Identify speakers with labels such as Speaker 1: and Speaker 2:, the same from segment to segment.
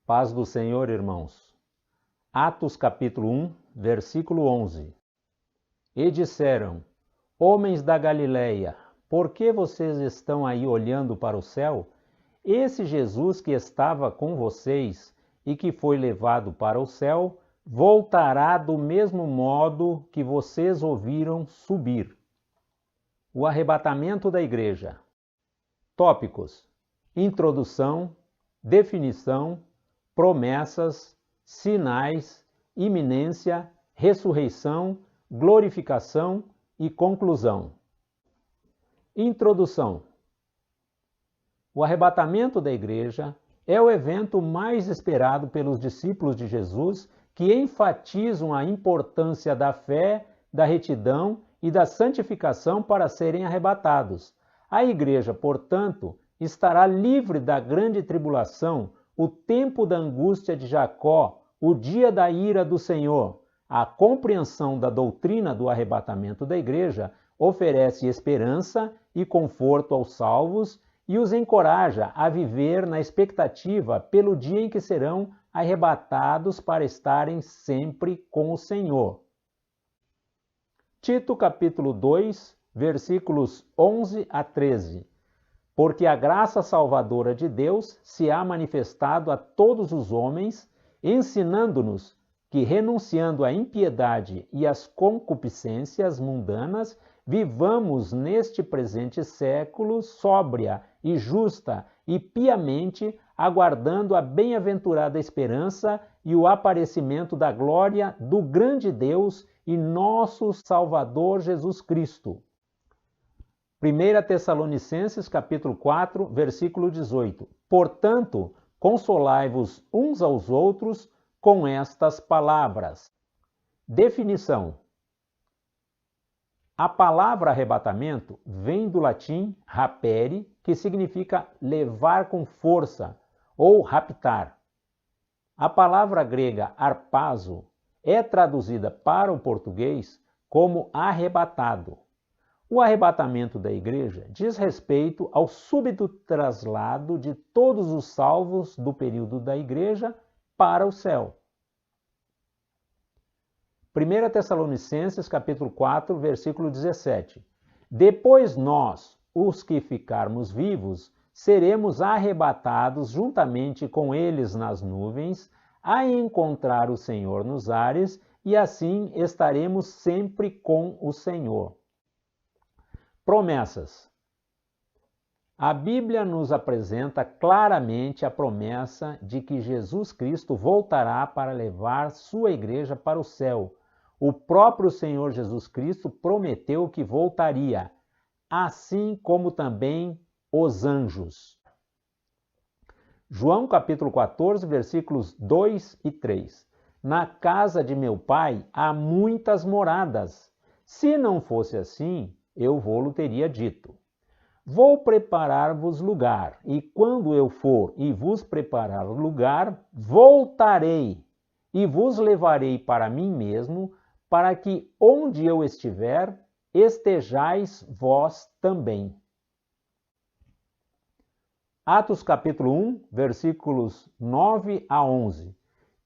Speaker 1: Paz do Senhor, irmãos. Atos capítulo 1, versículo 11. E disseram: Homens da Galileia, por que vocês estão aí olhando para o céu? Esse Jesus que estava com vocês e que foi levado para o céu, voltará do mesmo modo que vocês ouviram subir. O arrebatamento da igreja. Tópicos: introdução, definição, promessas, sinais, iminência, ressurreição, glorificação e conclusão. Introdução. O arrebatamento da igreja é o evento mais esperado pelos discípulos de Jesus, que enfatizam a importância da fé, da retidão e da santificação para serem arrebatados. A igreja, portanto, estará livre da grande tribulação, o tempo da angústia de Jacó, o dia da ira do Senhor. A compreensão da doutrina do arrebatamento da igreja oferece esperança e conforto aos salvos e os encoraja a viver na expectativa pelo dia em que serão arrebatados para estarem sempre com o Senhor. Tito capítulo 2, versículos 11 a 13. Porque a graça salvadora de Deus se há manifestado a todos os homens, ensinando-nos que, renunciando à impiedade e às concupiscências mundanas, vivamos neste presente século sóbria e justa e piamente, aguardando a bem-aventurada esperança e o aparecimento da glória do grande Deus e nosso Salvador Jesus Cristo. 1 Tessalonicenses capítulo 4, versículo 18. Portanto, consolai-vos uns aos outros com estas palavras. Definição. A palavra arrebatamento vem do latim rapere, que significa levar com força ou raptar. A palavra grega harpazo é traduzida para o português como arrebatado. O arrebatamento da igreja diz respeito ao súbito traslado de todos os salvos do período da igreja para o céu. 1 Tessalonicenses capítulo 4, versículo 17. Depois nós, os que ficarmos vivos, seremos arrebatados juntamente com eles nas nuvens, a encontrar o Senhor nos ares, e assim estaremos sempre com o Senhor. Promessas. A Bíblia nos apresenta claramente a promessa de que Jesus Cristo voltará para levar sua igreja para o céu. O próprio Senhor Jesus Cristo prometeu que voltaria, assim como também os anjos. João capítulo 14, versículos 2 e 3. Na casa de meu pai há muitas moradas. Se não fosse assim, eu vô-lo teria dito. Vou preparar-vos lugar, e quando eu for e vos preparar lugar, voltarei e vos levarei para mim mesmo, para que onde eu estiver, estejais vós também. Atos capítulo 1, versículos 9 a 11.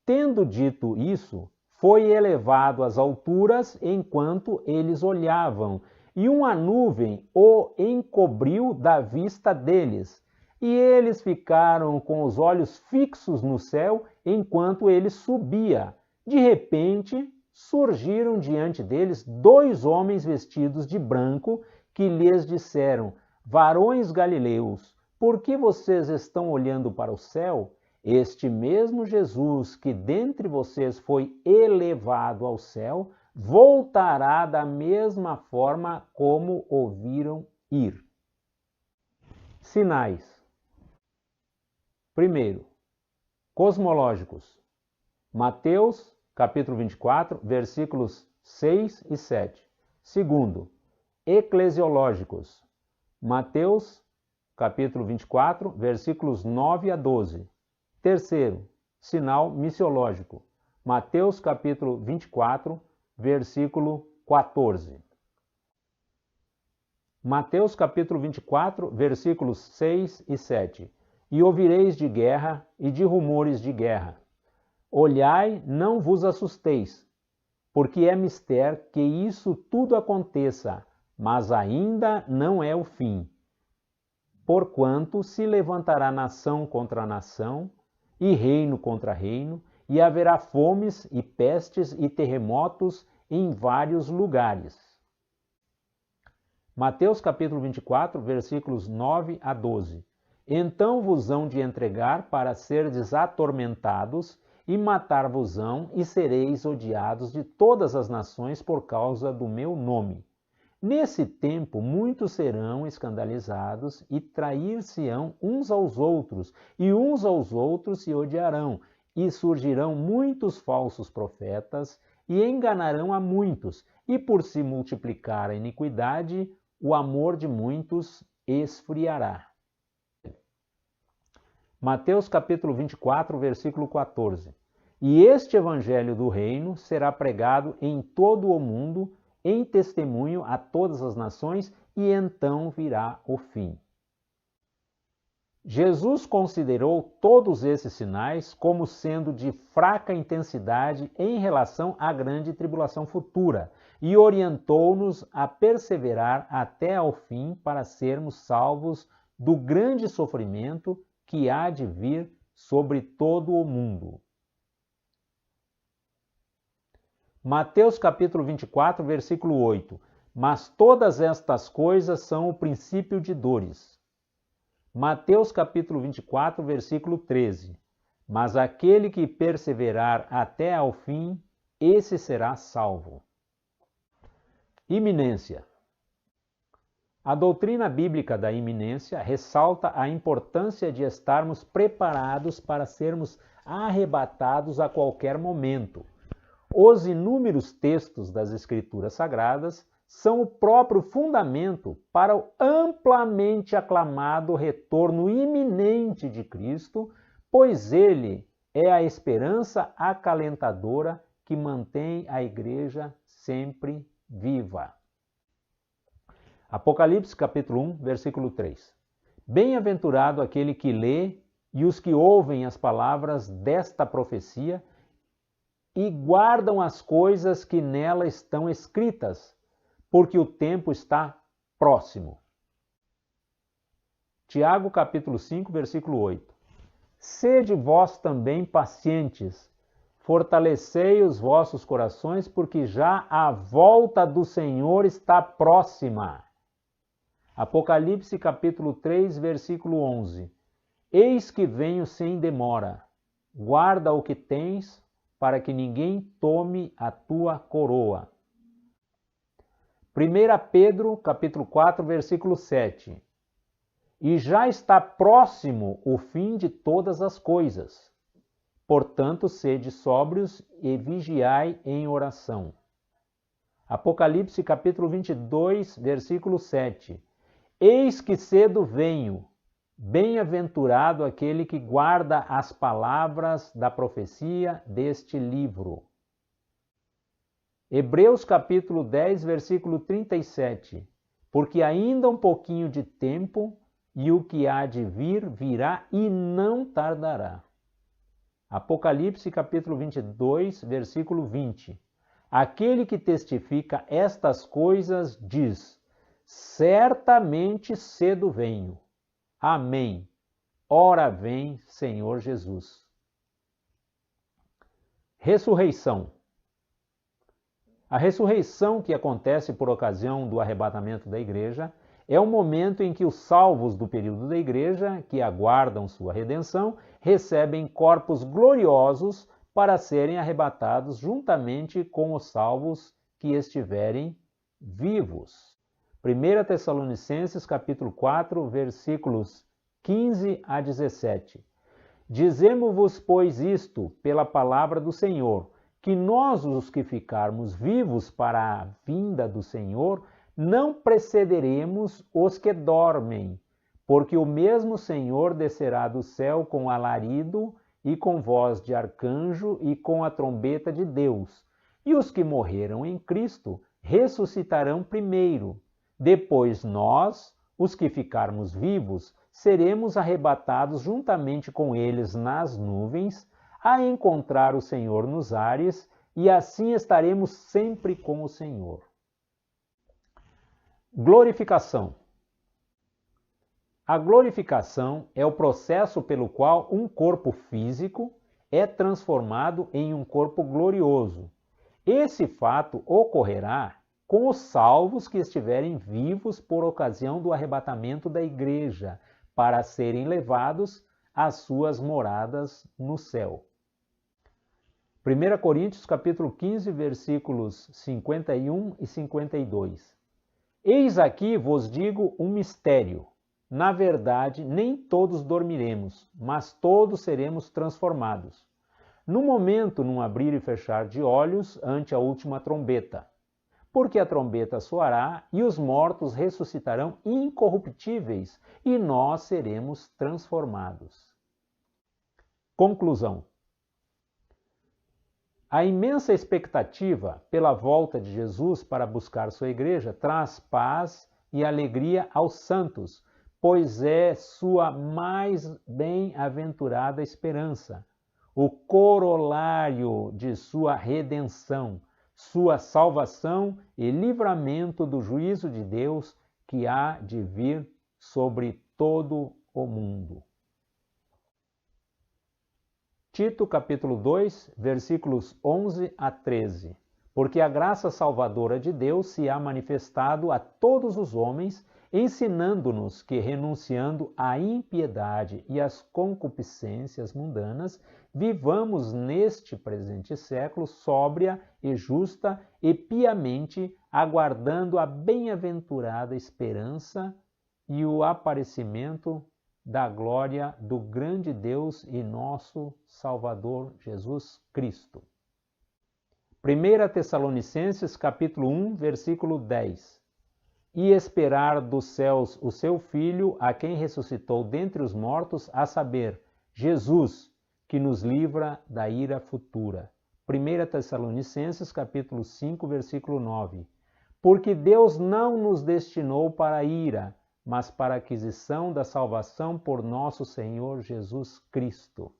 Speaker 1: Tendo dito isso, foi elevado às alturas enquanto eles olhavam, e uma nuvem o encobriu da vista deles. E eles ficaram com os olhos fixos no céu enquanto ele subia. De repente, surgiram diante deles 2 homens vestidos de branco, que lhes disseram: Varões galileus, por que vocês estão olhando para o céu? Este mesmo Jesus que dentre vocês foi elevado ao céu, voltará da mesma forma como o viram ir. Sinais. Primeiro, cosmológicos. Mateus, capítulo 24, versículos 6 e 7. Segundo, eclesiológicos. Mateus, capítulo 24, versículos 9 a 12. Terceiro, sinal missiológico. Mateus, capítulo 24, versículo 14. Mateus capítulo 24, versículos 6 e 7. e ouvireis de guerra e de rumores de guerra. Olhai, não vos assusteis, porque é mister que isso tudo aconteça, mas ainda não é o fim. Porquanto se levantará nação contra nação, e reino contra reino, e haverá fomes e pestes e terremotos em vários lugares. Mateus capítulo 24, versículos 9 a 12. Então vos hão de entregar para serdes atormentados, e matar-vos-ão, e sereis odiados de todas as nações por causa do meu nome. Nesse tempo, muitos serão escandalizados e trair-se-ão uns aos outros, e uns aos outros se odiarão, e surgirão muitos falsos profetas, e enganarão a muitos, e por se multiplicar a iniquidade, o amor de muitos esfriará. Mateus capítulo 24, versículo 14. E este evangelho do reino será pregado em todo o mundo, em testemunho a todas as nações, e então virá o fim. Jesus considerou todos esses sinais como sendo de fraca intensidade em relação à grande tribulação futura, e orientou-nos a perseverar até ao fim para sermos salvos do grande sofrimento que há de vir sobre todo o mundo. Mateus capítulo 24, versículo 8. Mas todas estas coisas são o princípio de dores. Mateus capítulo 24, versículo 13. Mas aquele que perseverar até ao fim, esse será salvo. Iminência. A doutrina bíblica da iminência ressalta a importância de estarmos preparados para sermos arrebatados a qualquer momento. Os inúmeros textos das Escrituras Sagradas são o próprio fundamento para o amplamente aclamado retorno iminente de Cristo, pois ele é a esperança acalentadora que mantém a Igreja sempre viva. Apocalipse capítulo 1, versículo 3. Bem-aventurado aquele que lê e os que ouvem as palavras desta profecia e guardam as coisas que nela estão escritas, porque o tempo está próximo. Tiago capítulo 5, versículo 8. Sede vós também pacientes, fortalecei os vossos corações, porque já a volta do Senhor está próxima. Apocalipse capítulo 3, versículo 11. Eis que venho sem demora. Guarda o que tens, para que ninguém tome a tua coroa. 1 Pedro capítulo 4, versículo 7. E já está próximo o fim de todas as coisas. Portanto, sede sóbrios e vigiai em oração. Apocalipse capítulo 22, versículo 7. Eis que cedo venho, bem-aventurado aquele que guarda as palavras da profecia deste livro. Hebreus capítulo 10, versículo 37. Porque ainda um pouquinho de tempo, e o que há de vir, virá e não tardará. Apocalipse capítulo 22, versículo 20. Aquele que testifica estas coisas diz: certamente cedo venho. Amém. Ora vem, Senhor Jesus. Ressurreição. A ressurreição que acontece por ocasião do arrebatamento da igreja é o momento em que os salvos do período da igreja, que aguardam sua redenção, recebem corpos gloriosos para serem arrebatados juntamente com os salvos que estiverem vivos. 1 Tessalonicenses capítulo 4, versículos 15 a 17. Dizemo-vos, pois, isto pela palavra do Senhor, que nós, os que ficarmos vivos para a vinda do Senhor, não precederemos os que dormem, porque o mesmo Senhor descerá do céu com alarido e com voz de arcanjo e com a trombeta de Deus. E os que morreram em Cristo ressuscitarão primeiro. Depois nós, os que ficarmos vivos, seremos arrebatados juntamente com eles nas nuvens, a encontrar o Senhor nos ares, e assim estaremos sempre com o Senhor. Glorificação. A glorificação é o processo pelo qual um corpo físico é transformado em um corpo glorioso. Esse fato ocorrerá com os salvos que estiverem vivos por ocasião do arrebatamento da igreja, para serem levados às suas moradas no céu. 1 Coríntios capítulo 15, versículos 51 e 52. Eis aqui vos digo um mistério. Na verdade, nem todos dormiremos, mas todos seremos transformados. No momento, num abrir e fechar de olhos, ante a última trombeta. Porque a trombeta soará e os mortos ressuscitarão incorruptíveis e nós seremos transformados. Conclusão. A imensa expectativa pela volta de Jesus para buscar sua igreja traz paz e alegria aos santos, pois é sua mais bem-aventurada esperança, o corolário de sua redenção, sua salvação e livramento do juízo de Deus que há de vir sobre todo o mundo. Tito capítulo 2, versículos 11 a 13. Porque a graça salvadora de Deus se há manifestado a todos os homens, ensinando-nos que, renunciando à impiedade e às concupiscências mundanas, vivamos neste presente século sóbria e justa e piamente, aguardando a bem-aventurada esperança e o aparecimento da glória do grande Deus e nosso Salvador Jesus Cristo. 1 Tessalonicenses capítulo 1, versículo 10. E esperar dos céus o seu Filho, a quem ressuscitou dentre os mortos, a saber, Jesus, que nos livra da ira futura. 1 Tessalonicenses capítulo 5, versículo 9. Porque Deus não nos destinou para a ira, mas para a aquisição da salvação por nosso Senhor Jesus Cristo.